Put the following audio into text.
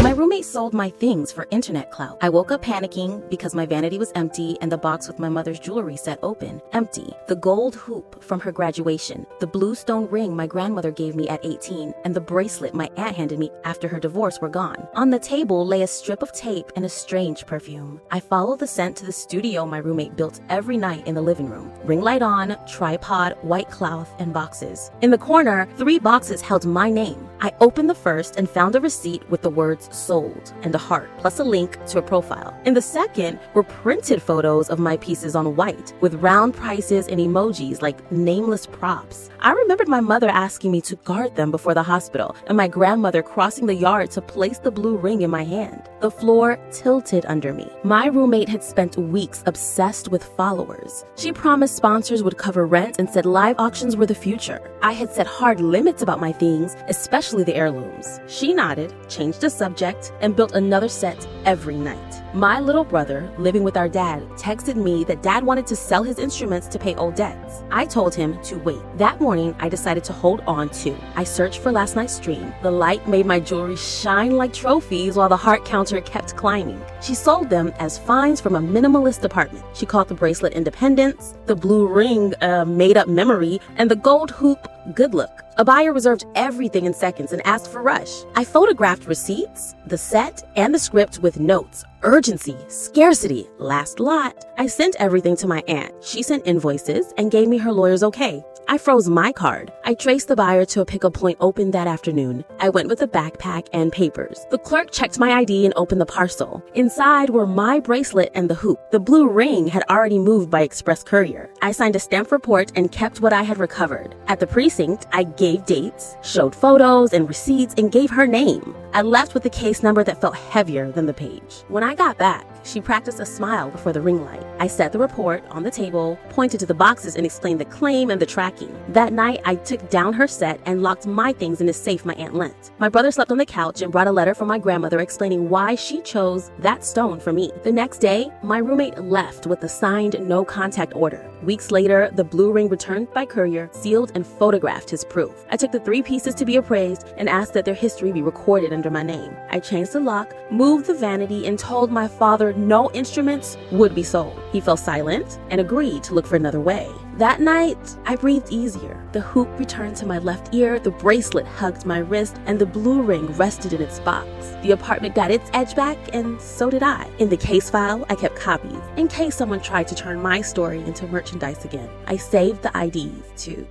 My roommate sold my things for internet clout. I woke up panicking because my vanity was empty and the box with my mother's jewelry set open. Empty. The gold hoop from her graduation, the blue stone ring my grandmother gave me at 18, and the bracelet my aunt handed me after her divorce were gone. On the table lay a strip of tape and a strange perfume. I followed the scent to the studio my roommate built every night in the living room. Ring light on, tripod, white cloth, and boxes. In the corner, 3 boxes held my name. I opened the first and found a receipt with the words sold and a heart, plus a link to a profile. In the second were printed photos of my pieces on white with round prices and emojis like nameless props. I remembered my mother asking me to guard them before the hospital and my grandmother crossing the yard to place the blue ring in my hand. The floor tilted under me. My roommate had spent weeks obsessed with followers. She promised sponsors would cover rent and said live auctions were the future. I had set hard limits about my things, especially the heirlooms. She nodded, changed the subject, and built another set every night. My little brother, living with our dad, texted me that dad wanted to sell his instruments to pay old debts. I told him to wait. That morning, I decided to hold on too. I searched for last night's stream. The light made my jewelry shine like trophies while the heart counter kept climbing. She sold them as finds from a minimalist apartment. She called the bracelet Independence, the blue ring made-up memory, and the gold hoop good look. A buyer reserved everything in seconds and asked for rush. I photographed receipts, the set, and the script with notes. Urgency, scarcity, last lot. I sent everything to my aunt. She sent invoices and gave me her lawyer's okay. I froze my card. I traced the buyer to a pickup point open that afternoon. I went with a backpack and papers. The clerk checked my ID and opened the parcel. Inside were my bracelet and the hoop. The blue ring had already moved by express courier. I signed a stamped report and kept what I had recovered. At the precinct, I gave dates, showed photos and receipts, and gave her name. I left with the case number that felt heavier than the page. When I got back, she practiced a smile before the ring light. I set the report on the table, pointed to the boxes, and explained the claim and the tracking. That night, I took down her set and locked my things in a safe my aunt lent. My brother slept on the couch and brought a letter from my grandmother explaining why she chose that stone for me. The next day, my roommate left with a signed no contact order. Weeks later, the blue ring returned by courier, sealed and photographed his proof. I took the 3 pieces to be appraised and asked that their history be recorded under my name. I changed the lock, moved the vanity, and told my father no instruments would be sold. He fell silent and agreed to look for another way. That night, I breathed easier. The hoop returned to my left ear, the bracelet hugged my wrist, and the blue ring rested in its box. The apartment got its edge back, and so did I. In the case file, I kept copies, in case someone tried to turn my story into merchandise again. I saved the IDs, too.